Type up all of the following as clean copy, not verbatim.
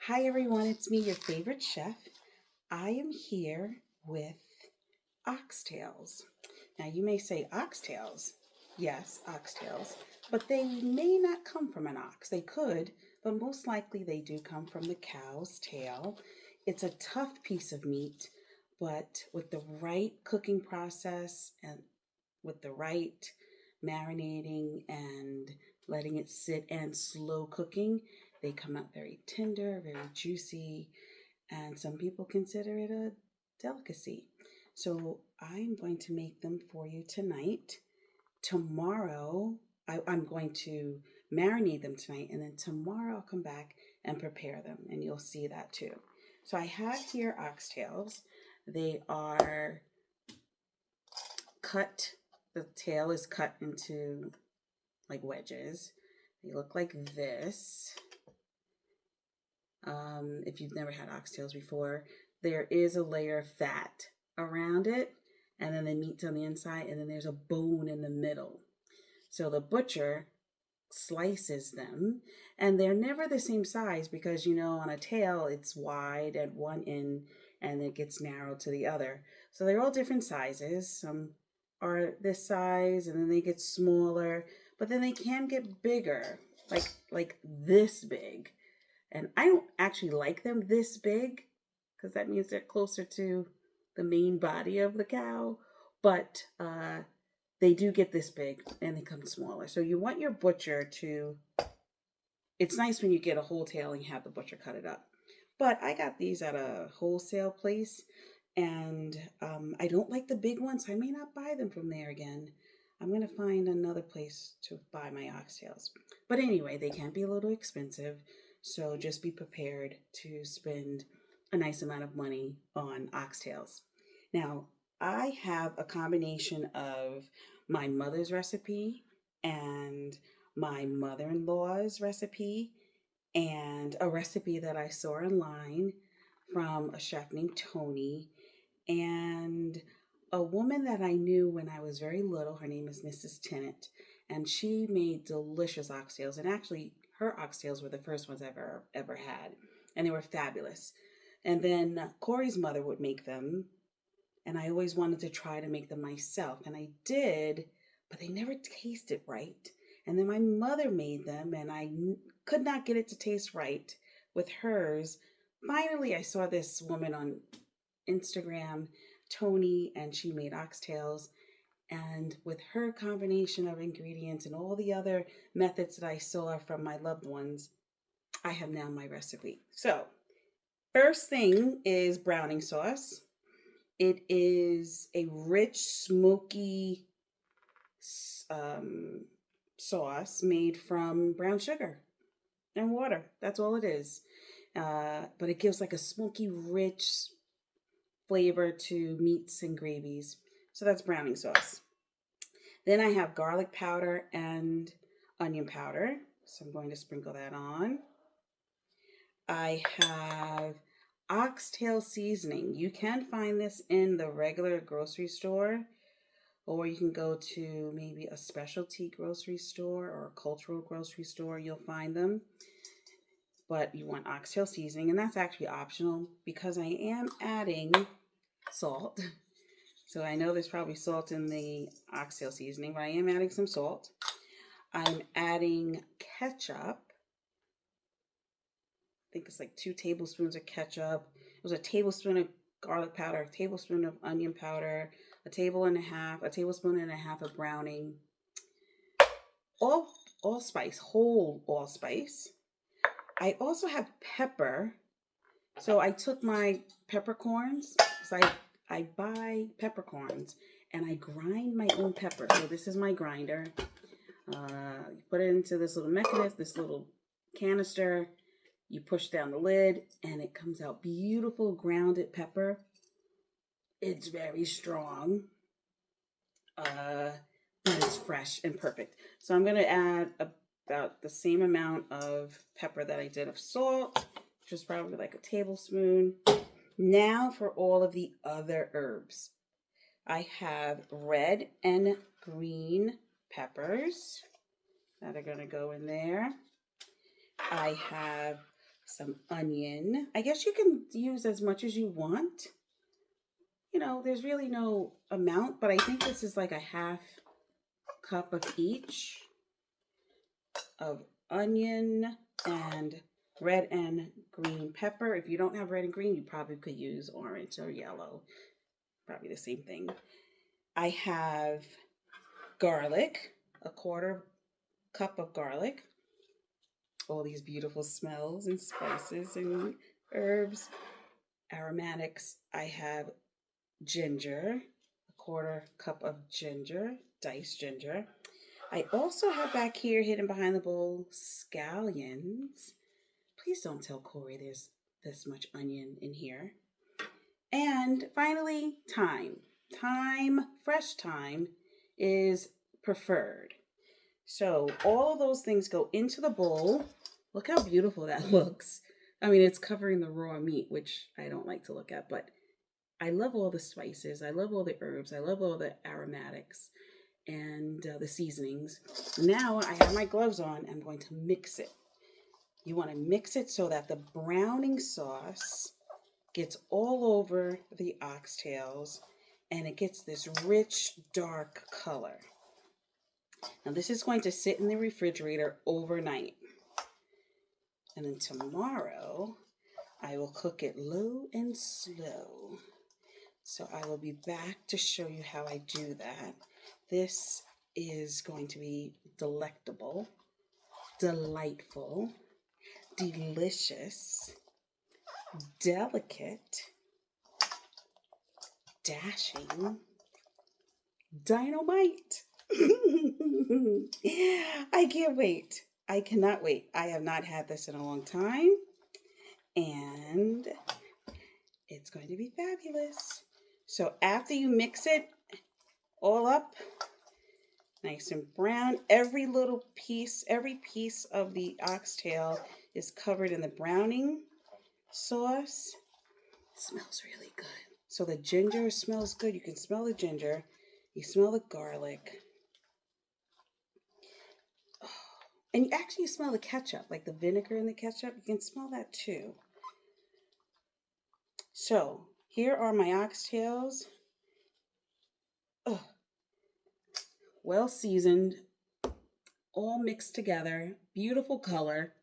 Hi everyone, it's me, your favorite chef. I am here with oxtails. Now you may say oxtails. Yes, oxtails. But they may not come from an ox. They could, but most likely they do come from the cow's tail. It's a tough piece of meat, but with the right cooking process and with the right marinating and letting it sit and slow cooking, they come out very tender, very juicy, and some people consider it a delicacy. So I'm going to make them for you tonight. Tomorrow, I'm going to marinate them tonight, and then tomorrow I'll come back and prepare them, and you'll see that too. So I have here oxtails. They are cut, the tail is cut into like wedges. They look like this. If you've never had oxtails before, there is a layer of fat around it, and then the meat's on the inside, and then there's a bone in the middle. So the butcher slices them, and they're never the same size because, on a tail, it's wide at one end and it gets narrow to the other. So they're all different sizes. Some are this size and then they get smaller, but then they can get bigger, like this big. And I don't actually like them this big because that means they're closer to the main body of the cow. But they do get this big and they come smaller. So you want your butcher to, it's nice when you get a whole tail and you have the butcher cut it up. But I got these at a wholesale place and I don't like the big ones. So I may not buy them from there again. I'm going to find another place to buy my oxtails. But anyway, they can be a little expensive. So just be prepared to spend a nice amount of money on oxtails. Now, I have a combination of my mother's recipe and my mother in law's recipe and a recipe that I saw online from a chef named Tony and a woman that I knew when I was very little. Her name is Mrs. Tennant, and she made delicious oxtails. And actually, her oxtails were the first ones I've ever had, and they were fabulous. And then Corey's mother would make them, and I always wanted to try to make them myself, and I did, but they never tasted right. And then my mother made them, and I could not get it to taste right with hers. Finally, I saw this woman on Instagram, Tony, and she made oxtails. And with her combination of ingredients and all the other methods that I saw from my loved ones, I have now my recipe. So, first thing is browning sauce. It is a rich, smoky um, sauce made from brown sugar and water. That's all it is. But it gives like a smoky, rich flavor to meats and gravies. So that's browning sauce. Then I have garlic powder and onion powder. So I'm going to sprinkle that on. I have oxtail seasoning. You can find this in the regular grocery store, or you can go to maybe a specialty grocery store or a cultural grocery store. You'll find them. But you want oxtail seasoning, and that's actually optional because I am adding salt. So I know there's probably salt in the oxtail seasoning, but I am adding some salt. I'm adding ketchup. I think it's like 2 tablespoons of ketchup. It was a tablespoon of garlic powder, a tablespoon of onion powder, a tablespoon and a half of browning. Allspice, whole allspice. I also have pepper. So I took my peppercorns. So I buy peppercorns and I grind my own pepper. So this is my grinder. You put it into this little mechanism, this little canister. You push down the lid and it comes out beautiful grounded pepper. It's very strong, but it's fresh and perfect. So I'm going to add about the same amount of pepper that I did of salt, which is probably like a tablespoon. Now for all of the other herbs. I have red and green peppers that are going to go in there. I have some onion. I guess you can use as much as you want. You know, there's really no amount, but I think this is like a half cup of each of onion and red and green pepper. If you don't have red and green, you probably could use orange or yellow. Probably the same thing. I have garlic, a quarter cup of garlic. All these beautiful smells and spices and herbs, aromatics. I have ginger, a quarter cup of ginger, diced ginger. I also have back here, hidden behind the bowl, scallions. Please don't tell Corey there's this much onion in here. And finally, thyme. Thyme, fresh thyme, is preferred. So all of those things go into the bowl. Look how beautiful that looks. I mean, it's covering the raw meat, which I don't like to look at, but I love all the spices. I love all the herbs. I love all the aromatics and the seasonings. Now I have my gloves on. I'm going to mix it. You want to mix it so that the browning sauce gets all over the oxtails and it gets this rich, dark color. Now this is going to sit in the refrigerator overnight. And then tomorrow, I will cook it low and slow. So I will be back to show you how I do that. This is going to be delectable, delightful, delicious, delicate, dashing, dynamite. I can't wait. I cannot wait. I have not had this in a long time. And it's going to be fabulous. So after you mix it all up, nice and brown, every piece of the oxtail is covered in the browning sauce. It smells really good. So the ginger smells good. You can smell the ginger. You smell the garlic. Oh, and you actually smell the ketchup, like the vinegar in the ketchup. You can smell that too. So here are my oxtails. Well seasoned, all mixed together, beautiful color.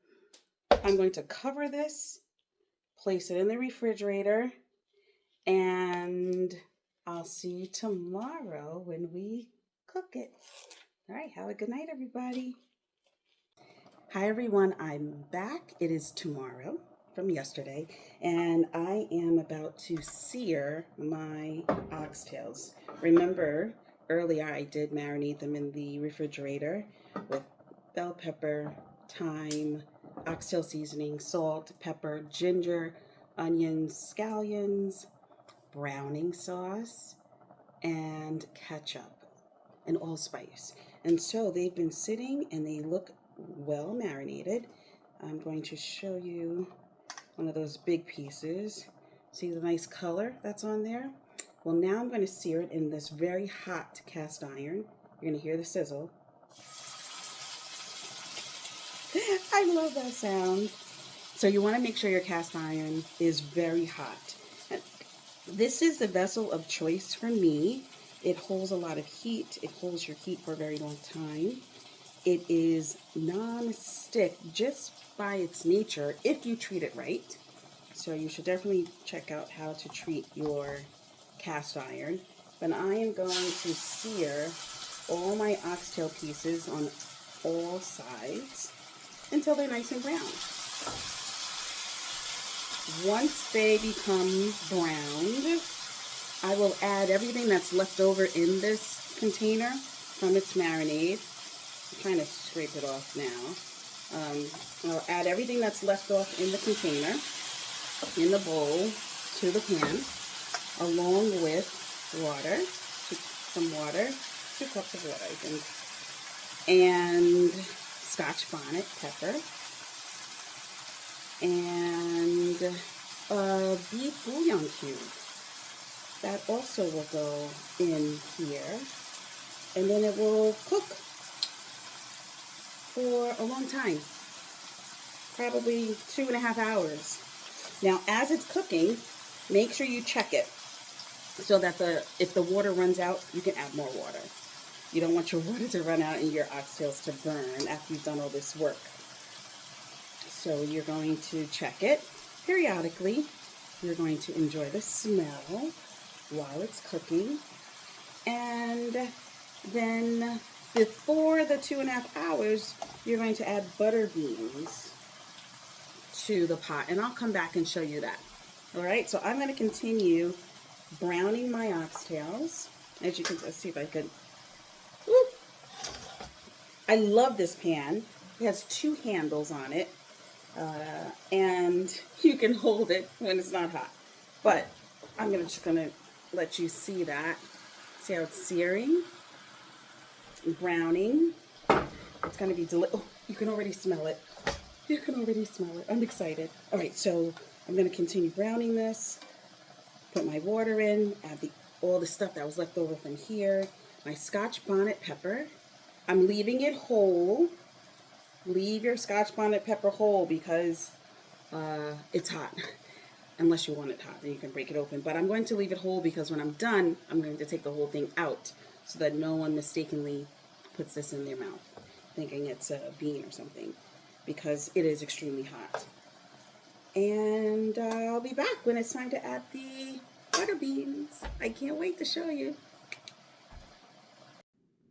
I'm going to cover this, place it in the refrigerator, and I'll see you tomorrow when we cook it. All right, have a good night, everybody. Hi, everyone. I'm back. It is tomorrow from yesterday, and I am about to sear my oxtails. Remember, earlier I did marinate them in the refrigerator with bell pepper, thyme, oxtail seasoning, salt, pepper, ginger, onions, scallions, browning sauce, and ketchup, and allspice. And so they've been sitting and they look well marinated. I'm going to show you one of those big pieces. See the nice color that's on there? Well, now I'm going to sear it in this very hot cast iron. You're going to hear the sizzle. I love that sound. So you want to make sure your cast iron is very hot. This is the vessel of choice for me. It holds a lot of heat. It holds your heat for a very long time. It is non-stick just by its nature if you treat it right. So you should definitely check out how to treat your cast iron. But I am going to sear all my oxtail pieces on all sides until they're nice and brown. Once they become browned, I will add everything that's left over in this container from its marinade. I'm trying to scrape it off now. I'll add everything that's left off in the container, in the bowl, to the pan, along with water, some water, 2 cups of water, I think, and Scotch bonnet pepper, and a beef bouillon cube. That also will go in here, and then it will cook for a long time. probably 2.5 hours. Now, as it's cooking, make sure you check it so that if the water runs out, you can add more water. You don't want your water to run out and your oxtails to burn after you've done all this work. So you're going to check it periodically. You're going to enjoy the smell while it's cooking. And then before the 2.5 hours, you're going to add butter beans to the pot. And I'll come back and show you that. All right, so I'm going to continue browning my oxtails. As you can see if I could. Woo. I love this pan. It has 2 handles on it. And you can hold it when it's not hot. But I'm just gonna let you see that. See how it's searing, browning. It's gonna be delicious. Oh, you can already smell it. You can already smell it. I'm excited. All right, so I'm gonna continue browning this. Put my water in. Add all the stuff that was left over from here. My Scotch bonnet pepper. I'm leaving it whole. Leave your Scotch bonnet pepper whole because it's hot. Unless you want it hot, then you can break it open. But I'm going to leave it whole because when I'm done, I'm going to take the whole thing out so that no one mistakenly puts this in their mouth thinking it's a bean or something, because it is extremely hot. And I'll be back when it's time to add the butter beans. I can't wait to show you.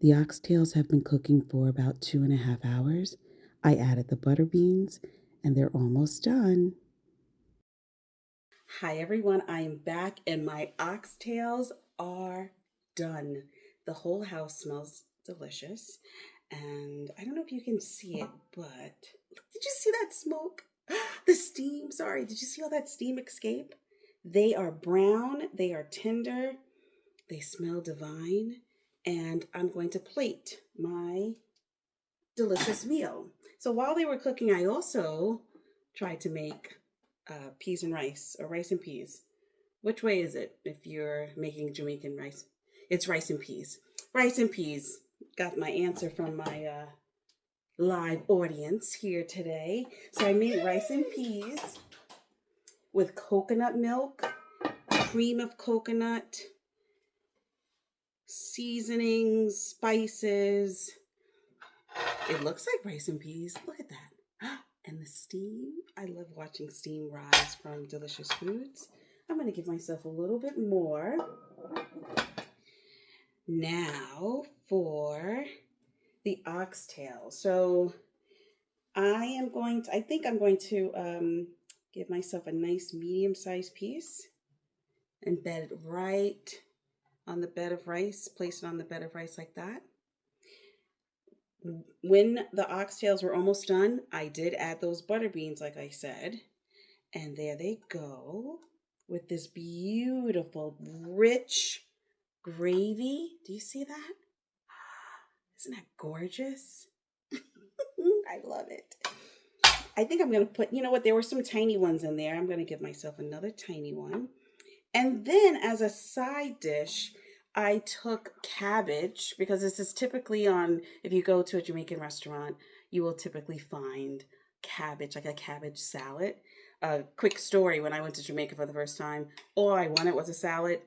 The oxtails have been cooking for about 2.5 hours. I added the butter beans and they're almost done. Hi everyone, I am back and my oxtails are done. The whole house smells delicious. And I don't know if you can see it, but did you see that smoke? The steam, sorry, did you see all that steam escape? They are brown, they are tender, they smell divine, and I'm going to plate my delicious meal. So while they were cooking, I also tried to make peas and rice, or rice and peas. Which way is it if you're making Jamaican rice? It's rice and peas. Rice and peas. Got my answer from my live audience here today. So I made rice and peas with coconut milk, cream of coconut, seasonings, spices. It looks like rice and peas. Look at that. And the steam. I love watching steam rise from delicious foods. I'm going to give myself a little bit more. Now for the oxtail. So I think I'm going to give myself a nice medium-sized piece and bed it right on the bed of rice. Place it on the bed of rice like that. When the oxtails were almost done, I did add those butter beans, like I said. And there they go with this beautiful, rich gravy. Do you see that? Isn't that gorgeous? I love it. I think I'm going to put, you know what, there were some tiny ones in there. I'm going to give myself another tiny one. And then as a side dish, I took cabbage, because this is typically if you go to a Jamaican restaurant, you will typically find cabbage, like a cabbage salad. A quick story, when I went to Jamaica for the first time, all I wanted was a salad,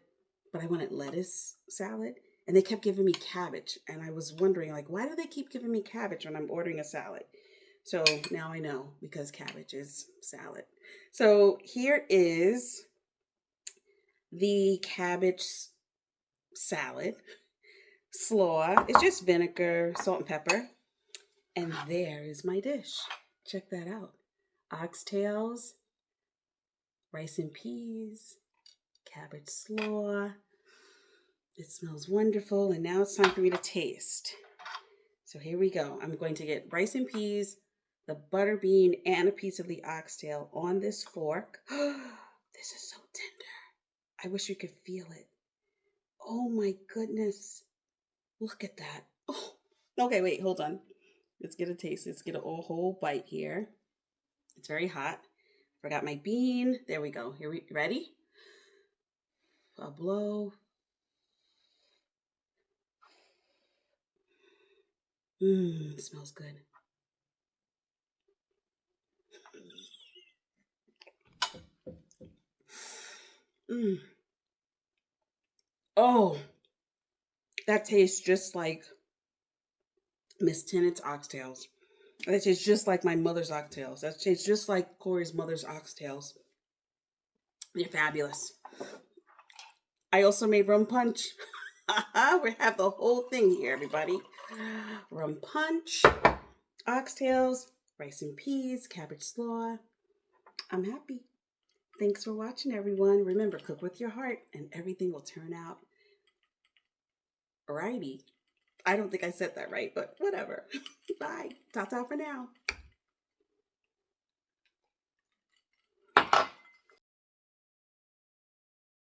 but I wanted lettuce salad. And they kept giving me cabbage. And I was wondering, like, why do they keep giving me cabbage when I'm ordering a salad? So now I know, because cabbage is salad. So here is the cabbage salad. Slaw. It's just vinegar, salt, and pepper. And there is my dish. Check that out. Oxtails, rice and peas, cabbage slaw. It smells wonderful. And now it's time for me to taste. So here we go. I'm going to get rice and peas, the butter bean, and a piece of the oxtail on this fork. This is so tender. I wish you could feel it. Oh my goodness. Look at that. Oh, okay, wait, hold on. Let's get a taste. Let's get a whole bite here. It's very hot. Forgot my bean. There we go. Here ready? I'll blow. Smells good. Mm. Oh, that tastes just like Miss Tennant's oxtails. That tastes just like my mother's oxtails. That tastes just like Corey's mother's oxtails. They're fabulous. I also made rum punch. We have the whole thing here, everybody. Rum punch, oxtails, rice and peas, cabbage slaw. I'm happy. Thanks for watching, everyone. Remember, cook with your heart, and everything will turn out righty. I don't think I said that right, but whatever. Bye. Ta ta for now.